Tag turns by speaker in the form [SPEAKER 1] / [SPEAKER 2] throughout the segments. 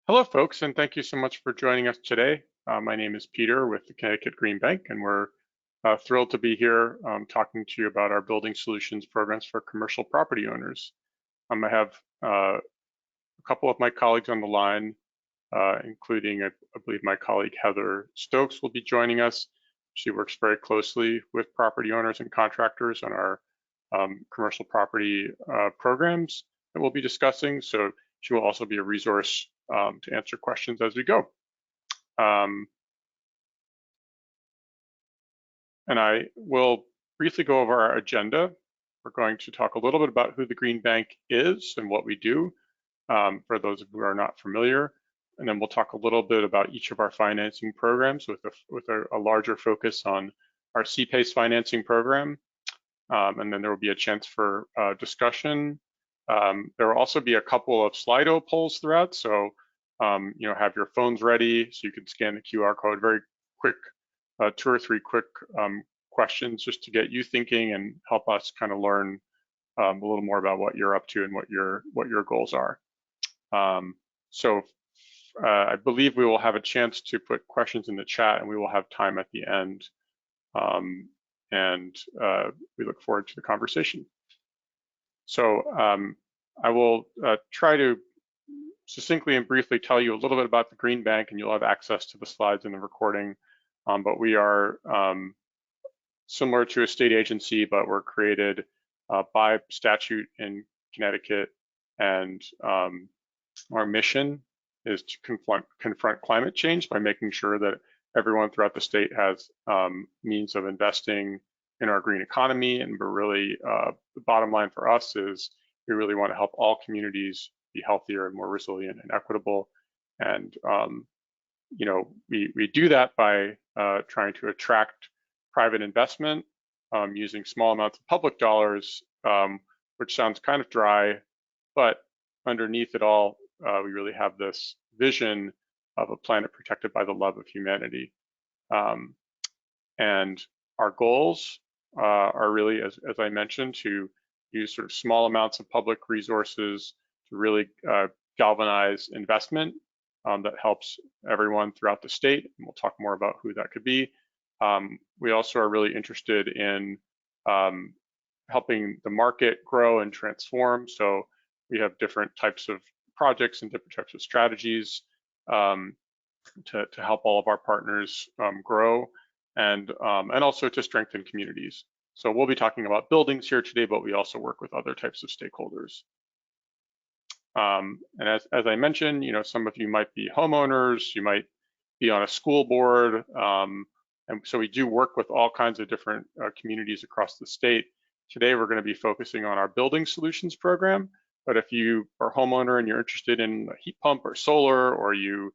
[SPEAKER 1] Hello, folks, and thank you so much for joining us today. My name is Peter with the Connecticut Green Bank, and we're thrilled to be here talking to you about our building solutions programs for commercial property owners. I have a couple of my colleagues on the line, including, I believe, my colleague Heather Stokes will be joining us. She works very closely with property owners and contractors on our commercial property programs that we'll be discussing. So she will also be a resource to answer questions as we go. And I will briefly go over our agenda. We're going to talk a little bit about who the Green Bank is and what we do, for those who are not familiar. And then we'll talk a little bit about each of our financing programs with a larger focus on our CPACE financing program. And then there will be a chance for discussion. There will also be a couple of Slido polls throughout. So, have your phones ready so you can scan the QR code. Very quick, 2 or 3 quick questions just to get you thinking and help us kind of learn a little more about what you're up to and what your goals are. I believe we will have a chance to put questions in the chat, and we will have time at the end. We look forward to the conversation. So I will try to succinctly and briefly tell you a little bit about the Green Bank, and you'll have access to the slides in the recording. But we are similar to a state agency, but we're created by statute in Connecticut, and our mission is to confront climate change by making sure that everyone throughout the state has means of investing in our green economy. And we're really, the bottom line for us is we really want to help all communities be healthier and more resilient and equitable. And we do that by trying to attract private investment using small amounts of public dollars, which sounds kind of dry, but underneath it all, we really have this vision of a planet protected by the love of humanity. And our goals are really, as I mentioned, to use sort of small amounts of public resources to really galvanize investment that helps everyone throughout the state. And we'll talk more about who that could be. We also are really interested in helping the market grow and transform. So we have different types of projects and different types of strategies to help all of our partners grow and also to strengthen communities. So we'll be talking about buildings here today, but we also work with other types of stakeholders. And as I mentioned, some of you might be homeowners, you might be on a school board, and so we do work with all kinds of different communities across the state. Today, we're going to be focusing on our building solutions program. But if you are a homeowner and you're interested in a heat pump or solar, or you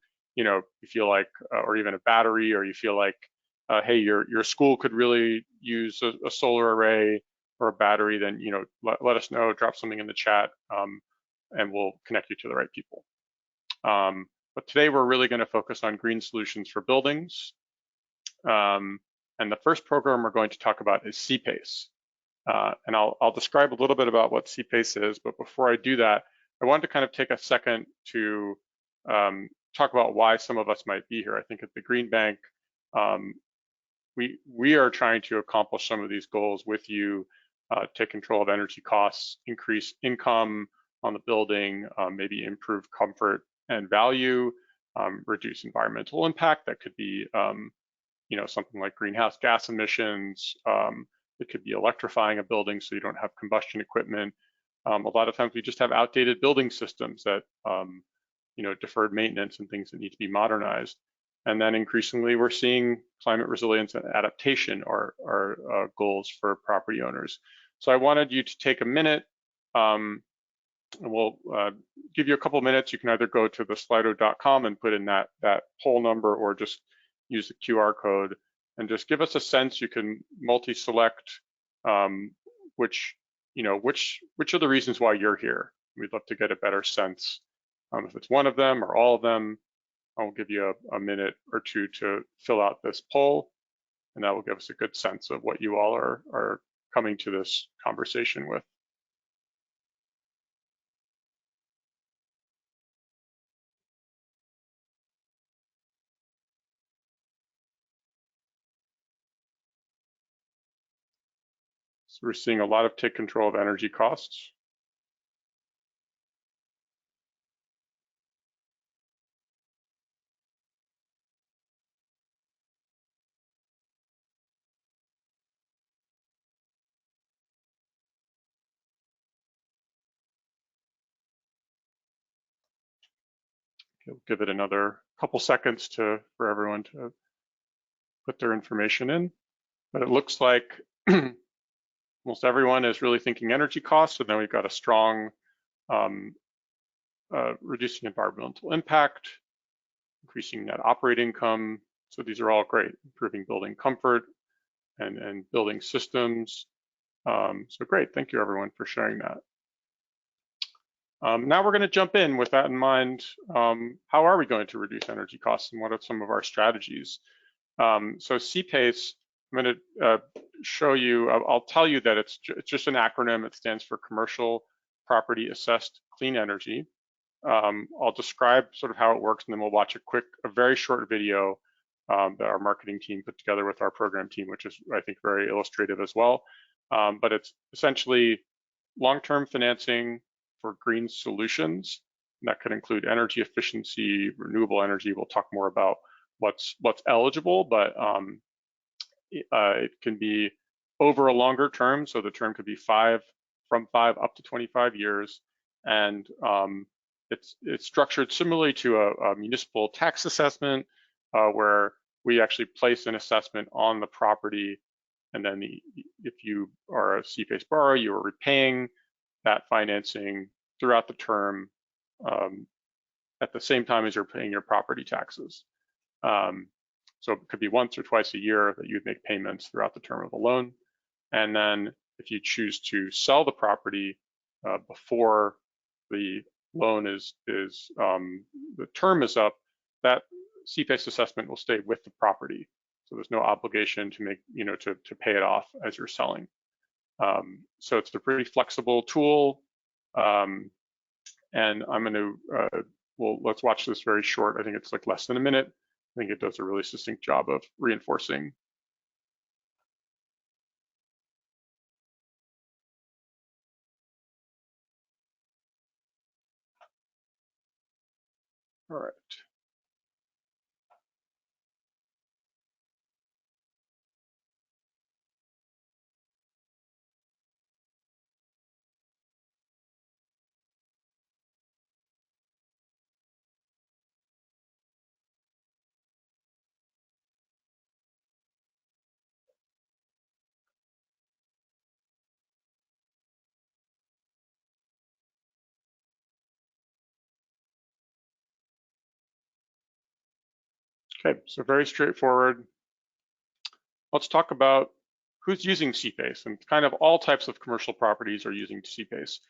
[SPEAKER 1] feel like, or even a battery, or you feel like, hey, your school could really use a solar array or a battery, then let us know. Drop something in the chat, and we'll connect you to the right people. But today we're really going to focus on green solutions for buildings. And the first program we're going to talk about is CPACE. And I'll describe a little bit about what CPACE is, but before I do that, I wanted to kind of take a second to talk about why some of us might be here. I think at the Green Bank, we are trying to accomplish some of these goals with you, take control of energy costs, increase income on the building, maybe improve comfort and value, reduce environmental impact. That could be something like greenhouse gas emissions. It could be electrifying a building so you don't have combustion equipment. A lot of times we just have outdated building systems that, deferred maintenance and things that need to be modernized. And then increasingly we're seeing climate resilience and adaptation are goals for property owners. So I wanted you to take a minute, and we'll give you a couple minutes. You can either go to the slido.com and put in that poll number, or just use the QR code and just give us a sense. You can multi-select which are the reasons why you're here. We'd love to get a better sense. If it's one of them or all of them, I'll give you a minute or two to fill out this poll, and that will give us a good sense of what you all are coming to this conversation with. So we're seeing a lot of take control of energy costs. Okay, we'll give it another couple seconds for everyone to put their information in. But it looks like almost everyone is really thinking energy costs, and then we've got a strong reducing environmental impact, increasing net operating income. So these are all great, improving building comfort and building systems. So great, thank you everyone for sharing that. Now we're going to jump in with that in mind. How are we going to reduce energy costs, and what are some of our strategies? So CPACE, I'm going to show you, I'll tell you that it's just an acronym. It stands for Commercial Property Assessed Clean Energy. I'll describe sort of how it works, and then we'll watch a very short video that our marketing team put together with our program team, which is, I think, very illustrative as well. But it's essentially long-term financing for green solutions. And that could include energy efficiency, renewable energy. We'll talk more about what's eligible, but it can be over a longer term. So the term could be from 5 up to 25 years. And it's structured similarly to a municipal tax assessment, where we actually place an assessment on the property, and then if you are a CPACE borrower, you are repaying that financing throughout the term at the same time as you're paying your property taxes. So it could be once or twice a year that you'd make payments throughout the term of the loan. And then if you choose to sell the property before the loan the term is up, that CPACE assessment will stay with the property. So there's no obligation to make, to pay it off as you're selling. So it's a pretty flexible tool. And I'm going to, let's watch this very short. I think it's like less than a minute. I think it does a really succinct job of reinforcing. All right. Okay, so very straightforward. Let's talk about who's using CPACE, and kind of all types of commercial properties are using CPACE.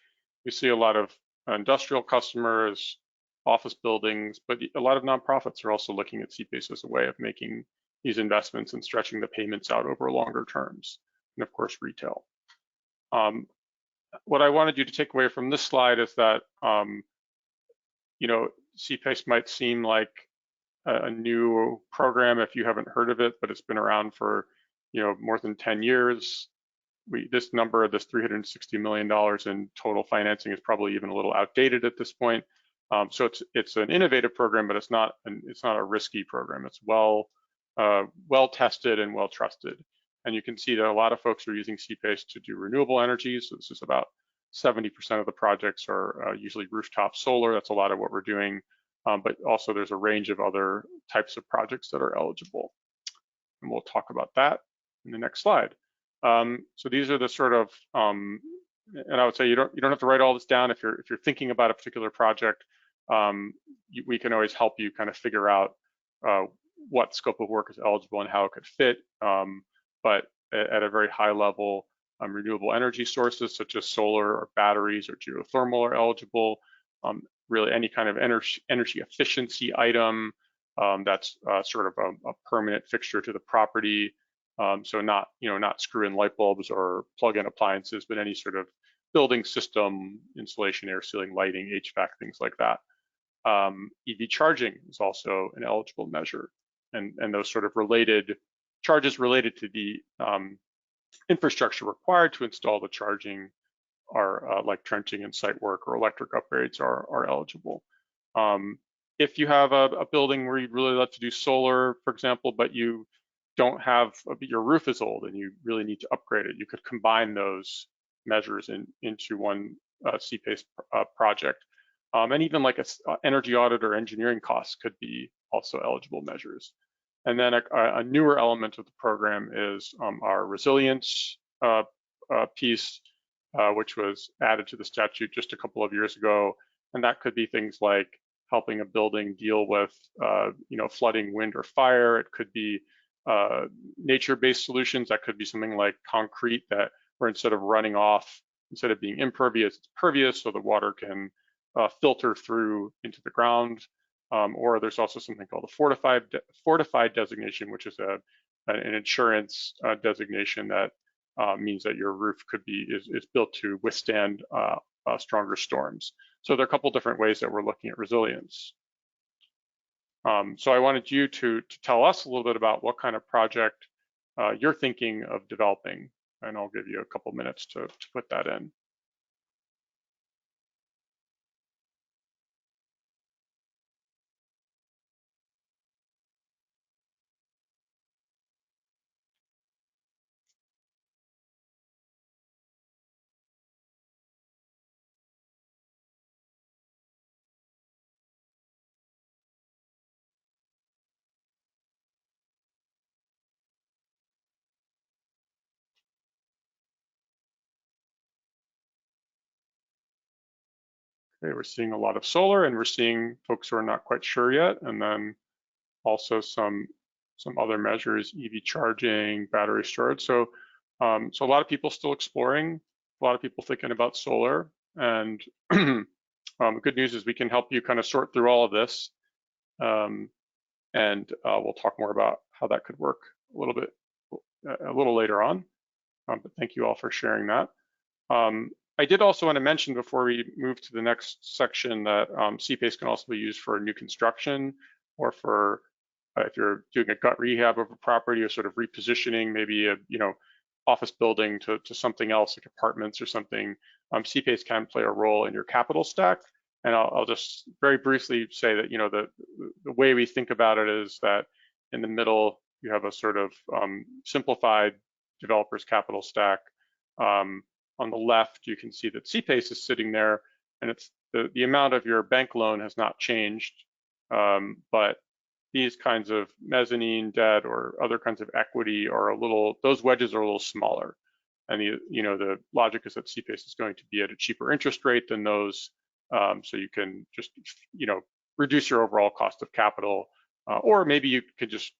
[SPEAKER 1] We see a lot of industrial customers, office buildings, but a lot of nonprofits are also looking at CPACE as a way of making these investments and stretching the payments out over longer terms, and of course, retail. What I wanted you to take away from this slide is that, CPACE might seem like a new program if you haven't heard of it, but it's been around for more than 10 years. This number, this $360 million in total financing, is probably even a little outdated at this point. So it's an innovative program, but it's not a risky program. It's well tested and well trusted. And you can see that a lot of folks are using CPACE to do renewable energy. So this is about 70% of the projects are usually rooftop solar. That's a lot of what we're doing. But also there's a range of other types of projects that are eligible. And we'll talk about that in the next slide. So these are the sort of, and I would say you don't have to write all this down. If you're thinking about a particular project, we can always help you kind of figure out what scope of work is eligible and how it could fit. But at a very high level, renewable energy sources such as solar or batteries or geothermal are eligible. Really any kind of energy efficiency item that's sort of a permanent fixture to the property. So not screw-in light bulbs or plug-in appliances, but any sort of building system, insulation, air sealing, lighting, HVAC, things like that. EV charging is also an eligible measure, and those sort of related charges related to the infrastructure required to install the charging are like trenching and site work or electric upgrades are eligible. If you have a building where you'd really like to do solar, for example, but you don't have, your roof is old and you really need to upgrade it, you could combine those measures into one CPACE project. And even like a energy audit or engineering costs could be also eligible measures. And then a newer element of the program is our resilience piece, which was added to the statute just a couple of years ago. And that could be things like helping a building deal with flooding, wind, or fire. It could be nature-based solutions. That could be something like concrete that where instead of running off, instead of being impervious, it's pervious, so the water can filter through into the ground. Or there's also something called a fortified designation, which is an insurance designation that means that your roof is built to withstand stronger storms. So there are a couple different ways that we're looking at resilience. So I wanted you to tell us a little bit about what kind of project you're thinking of developing, and I'll give you a couple minutes to put that in. Okay, we're seeing a lot of solar, and we're seeing folks who are not quite sure yet, and then also some other measures, EV charging, battery storage. So a lot of people still exploring, a lot of people thinking about solar, and the good news is we can help you kind of sort through all of this, and we'll talk more about how that could work a little later on. But thank you all for sharing that. I did also want to mention before we move to the next section that CPACE can also be used for new construction or for if you're doing a gut rehab of a property or sort of repositioning maybe a office building to something else like apartments or something. CPACE can play a role in your capital stack. And I'll just very briefly say that the way we think about it is that in the middle you have a sort of simplified developer's capital stack. On the left, you can see that CPACE is sitting there, and it's the amount of your bank loan has not changed, but these kinds of mezzanine debt or other kinds of equity are those wedges are a little smaller. And the logic is that CPACE is going to be at a cheaper interest rate than those, so you can just reduce your overall cost of capital, or maybe you could just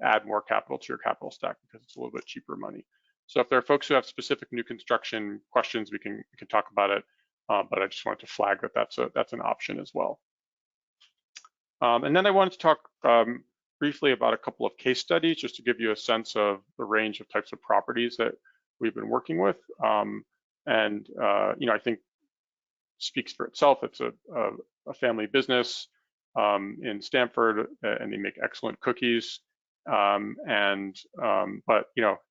[SPEAKER 1] add more capital to your capital stack because it's a little bit cheaper money. So if there are folks who have specific new construction questions, we can talk about it. But I just wanted to flag that that's an option as well. And then I wanted to talk briefly about a couple of case studies just to give you a sense of the range of types of properties that we've been working with. I think speaks for itself. It's a family business in Stamford, and they make excellent cookies. But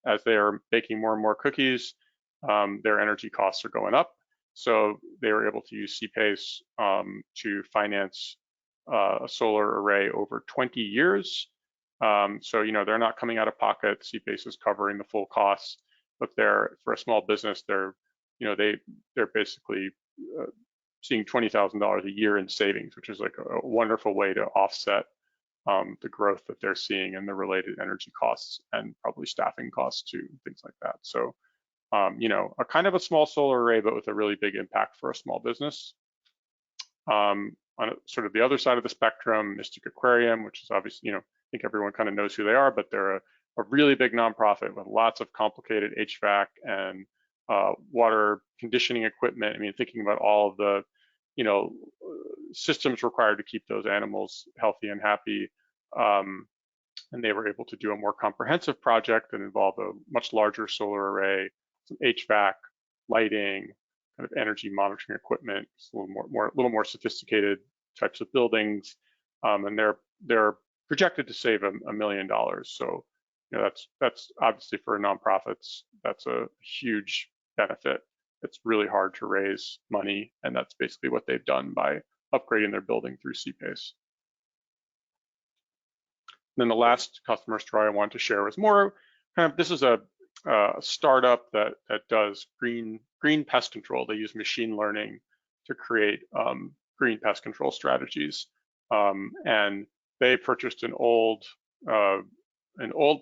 [SPEAKER 1] as they are baking more and more cookies, their energy costs are going up. So they were able to use CPACE to finance a solar array over 20 years. So they're not coming out of pocket. CPACE is covering the full costs, but for a small business, they're basically seeing $20,000 a year in savings, which is like a wonderful way to offset the growth that they're seeing and the related energy costs and probably staffing costs too, things like that. So, a kind of a small solar array, but with a really big impact for a small business. On sort of the other side of the spectrum, Mystic Aquarium, which is obviously, I think everyone kind of knows who they are, but they're a really big nonprofit with lots of complicated HVAC and water conditioning equipment. I mean, thinking about all of the systems required to keep those animals healthy and happy. And they were able to do a more comprehensive project that involved a much larger solar array, some HVAC, lighting, kind of energy monitoring equipment, a little more sophisticated types of buildings. And they're projected to save $1 million. So, that's obviously for nonprofits, that's a huge benefit. It's really hard to raise money, and that's basically what they've done by upgrading their building through CPACE. Then the last customer story I wanted to share was more kind of, this is a startup that does green pest control. They use machine learning to create green pest control strategies, and they purchased an old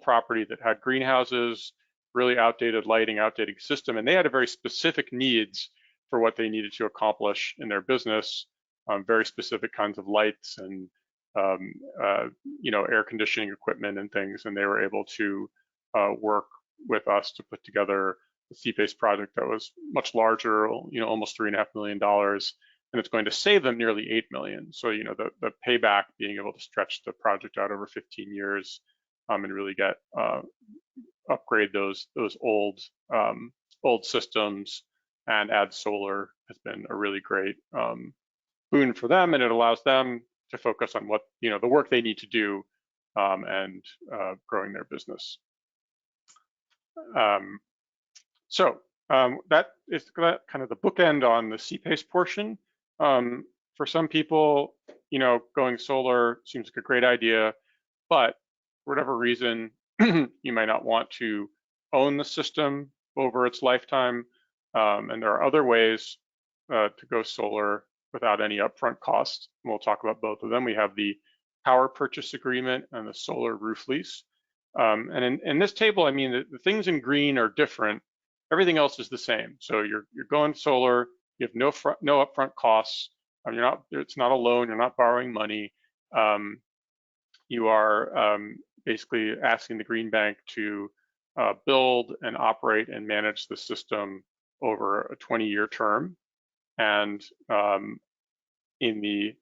[SPEAKER 1] property that had greenhouses, really outdated lighting, outdated system, and they had a very specific needs for what they needed to accomplish in their business, very specific kinds of lights and air conditioning equipment and things, and they were able to work with us to put together the CPACE project that was much larger, almost $3.5 million, and it's going to save them nearly $8 million. So the payback, being able to stretch the project out over 15 years and really get upgrade those old systems and add solar has been a really great boon for them, and it allows them to focus on what the work they need to do and growing their business. That is kind of the bookend on the CPACE portion. For some people, going solar seems like a great idea, but for whatever reason, you might not want to own the system over its lifetime. And there are other ways to go solar without any upfront costs. And we'll talk about both of them. We have the power purchase agreement and the solar roof lease. And in this table, I mean, the things in green are different. Everything else is the same. So you're going solar. You have no upfront costs. It's not a loan. You're not borrowing money. You are basically asking the Green Bank to build and operate and manage the system over a 20-year term. And in the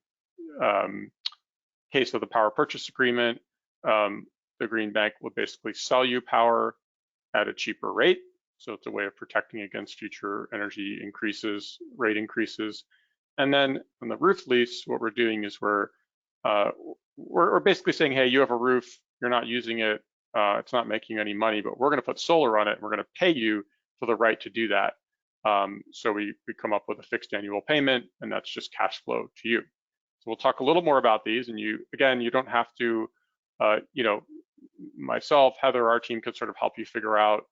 [SPEAKER 1] case of the power purchase agreement, the Green Bank will basically sell you power at a cheaper rate. So it's a way of protecting against future energy increases, rate increases. And then on the roof lease, what we're doing is we're basically saying, hey, you have a roof, you're not using it, it's not making any money, but we're going to put solar on it, and we're going to pay you for the right to do that. So we come up with a fixed annual payment, and that's just cash flow to you. So we'll talk a little more about these, and you don't have to, myself, Heather, our team could sort of help you figure out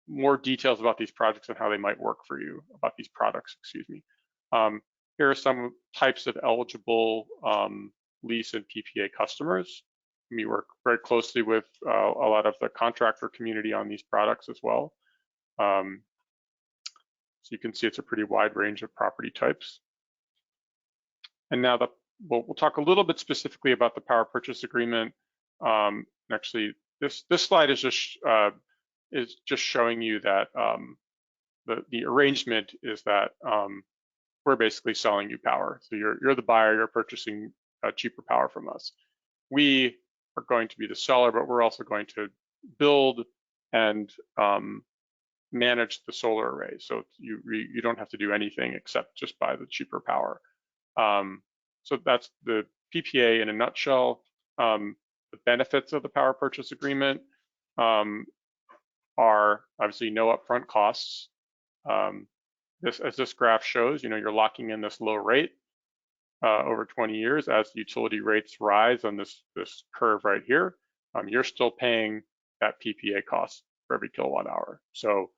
[SPEAKER 1] more details about these projects and how they might work for you, about these products, excuse me. Here are some types of eligible lease and PPA customers. We work very closely with a lot of the contractor community on these products as well. So you can see it's a pretty wide range of property types. And now we'll talk a little bit specifically about the power purchase agreement. Actually, this slide is just showing you that the arrangement is that we're basically selling you power. So you're the buyer, you're purchasing cheaper power from us. We are going to be the seller, but we're also going to build and manage the solar array. So you don't have to do anything except just buy the cheaper power. So that's the PPA in a nutshell. The benefits of the power purchase agreement are obviously no upfront costs. As this graph shows, you're locking in this low rate over 20 years. As the utility rates rise on this curve right here, you're still paying that PPA cost for every kilowatt hour. So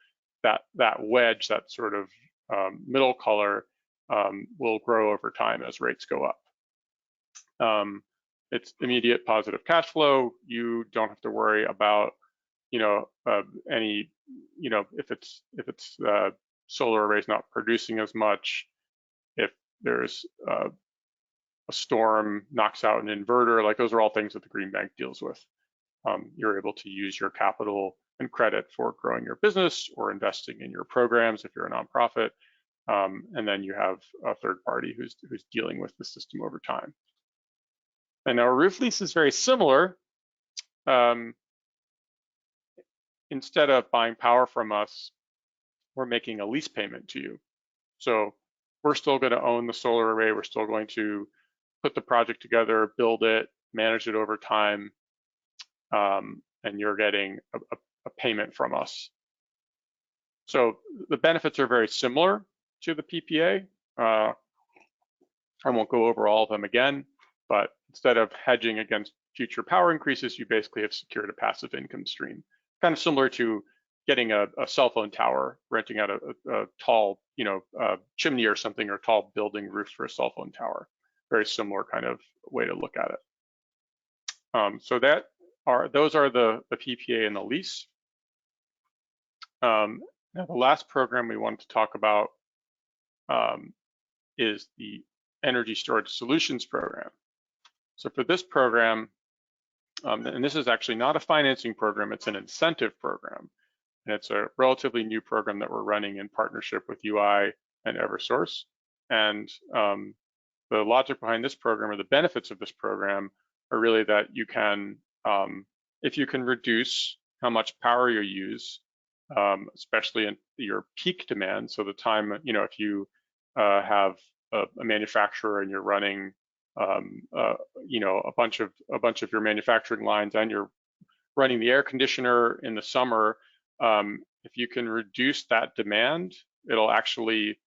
[SPEAKER 1] that wedge, that sort of middle color, will grow over time as rates go up. It's immediate positive cash flow. You don't have to worry about any, if it's solar array is not producing as much, if there's a storm knocks out an inverter, like those are all things that the Green Bank deals with. You're able to use your capital and credit for growing your business or investing in your programs if you're a nonprofit, and then you have a third party who's dealing with the system over time. And our roof lease is very similar. Instead of buying power from us, we're making a lease payment to you. So we're still going to own the solar array. We're still going to put the project together, build it, manage it over time. and you're getting a payment from us. So the benefits are very similar to the PPA. I won't go over all of them again, but instead of hedging against future power increases, you basically have secured a passive income stream, kind of similar to getting a cell phone tower, renting out a tall, chimney or something, or tall building roof for a cell phone tower. Very similar kind of way to look at it. So those are the PPA and the lease. Now the last program we wanted to talk about is the Energy Storage Solutions Program. So for this program, and this is actually not a financing program, it's an incentive program. And it's a relatively new program that we're running in partnership with UI and Eversource. And the logic behind this program, or the benefits of this program, are really that you can, if you can reduce how much power you use, especially in your peak demand, so the time, if you have a manufacturer and you're running, a bunch of your manufacturing lines, and you're running the air conditioner in the summer, if you can reduce that demand, it'll actually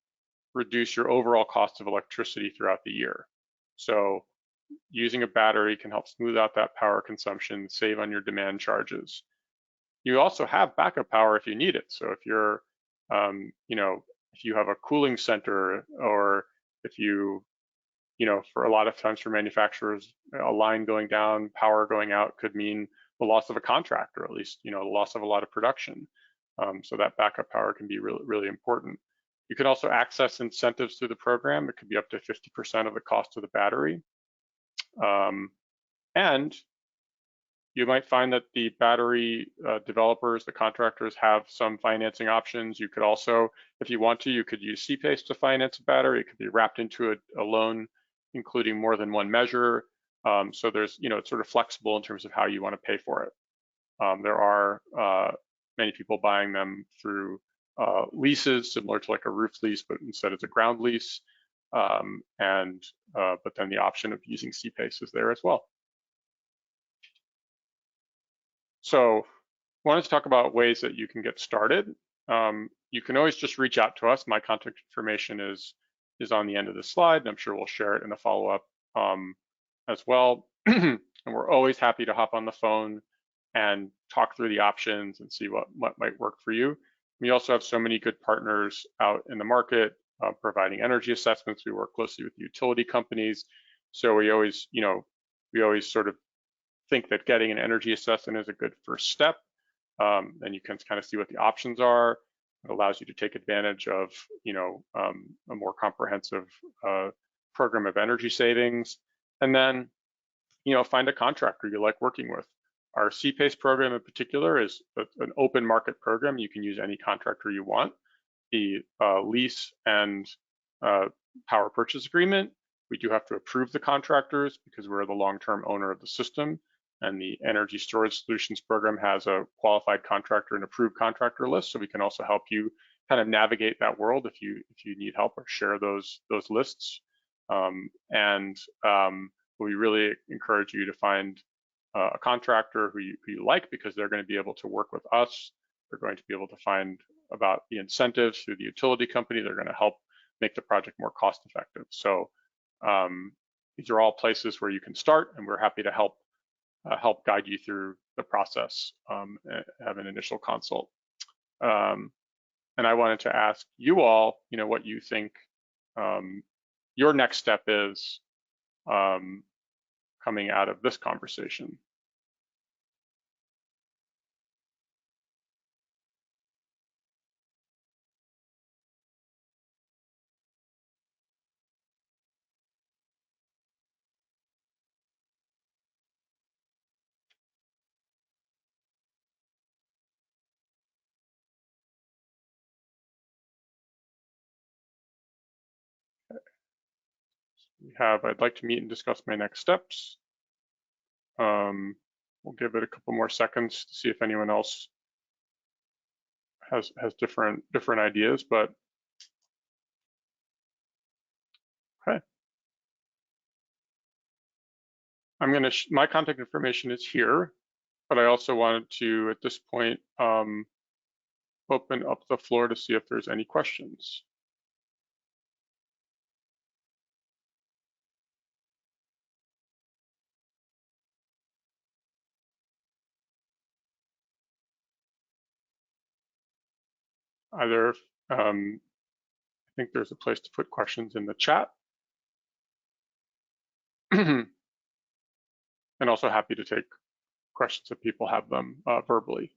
[SPEAKER 1] reduce your overall cost of electricity throughout the year. So using a battery can help smooth out that power consumption, save on your demand charges. You also have backup power if you need it. So if you're, if you have a cooling center, or if you, for a lot of times for manufacturers, a line going down, power going out could mean the loss of a contract, or at least, the loss of a lot of production. So that backup power can be really, really important. You can also access incentives through the program. It could be up to 50% of the cost of the battery. And you might find that the battery developers, the contractors, have some financing options. You could also, if you want to, you could use CPACE to finance a battery. It could be wrapped into a loan, including more than one measure. So there's, it's sort of flexible in terms of how you want to pay for it. There are many people buying them through leases, similar to like a roof lease, but instead it's a ground lease. But then the option of using CPACE is there as well. So I wanted to talk about ways that you can get started. You can always just reach out to us. My contact information is on the end of the slide, and I'm sure we'll share it in a follow-up as well. And we're always happy to hop on the phone and talk through the options and see what might work for you. We also have so many good partners out in the market providing energy assessments. We work closely with utility companies. So we always sort of think that getting an energy assessment is a good first step. Then you can kind of see what the options are. It allows you to take advantage of, a more comprehensive program of energy savings. And then, find a contractor you like working with. Our CPACE program in particular is an open market program. You can use any contractor you want. The lease and power purchase agreement, we do have to approve the contractors because we're the long-term owner of the system. And the Energy Storage Solutions Program has a qualified contractor and approved contractor list, so we can also help you kind of navigate that world if you need help, or share those lists. We really encourage you to find a contractor who you like, because they're going to be able to work with us. They're going to be able to find about the incentives through the utility company. They're going to help make the project more cost effective. So these are all places where you can start, and we're happy to help guide you through the process, have an initial consult. And I wanted to ask you all, what you think your next step is coming out of this conversation. I'd like to meet and discuss my next steps. We'll give it a couple more seconds to see if anyone else has different ideas, but okay. My contact information is here. but I also wanted to, at this point, open up the floor to see if there's any questions. Either, I think there's a place to put questions in the chat. And also happy to take questions if people have them verbally.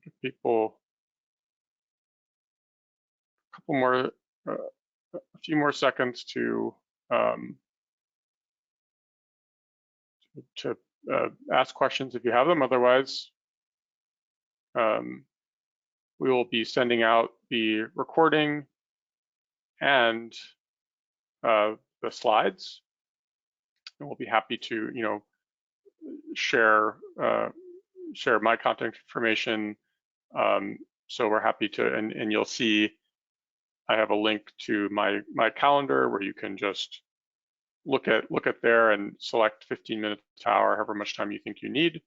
[SPEAKER 1] Give people a couple more, a few more seconds to ask questions if you have them. Otherwise, we will be sending out the recording and the slides, and we'll be happy to, share my contact information. So we're happy to, and you'll see I have a link to my calendar where you can just look at there and select 15 minutes to hour, however much time you think you need,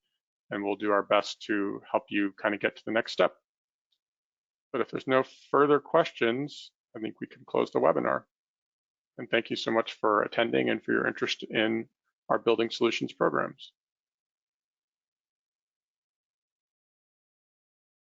[SPEAKER 1] and we'll do our best to help you kind of get to the next step. But if there's no further questions, I think we can close the webinar. And thank you so much for attending and for your interest in our building solutions programs.